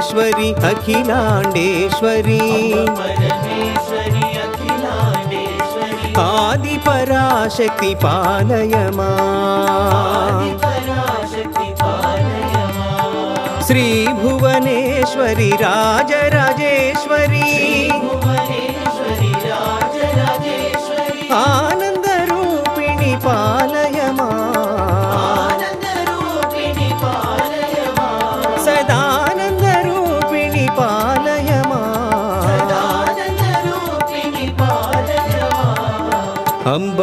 परमेश्वरि अखिलाण्डेश्वरी आदिपराशक्ति पालय मां श्रीभुवनेश्वरि राजराजेश्वरी आनन्दरूपिणि पालय मां सदानन्दरूपिणि पालय मां अम्ब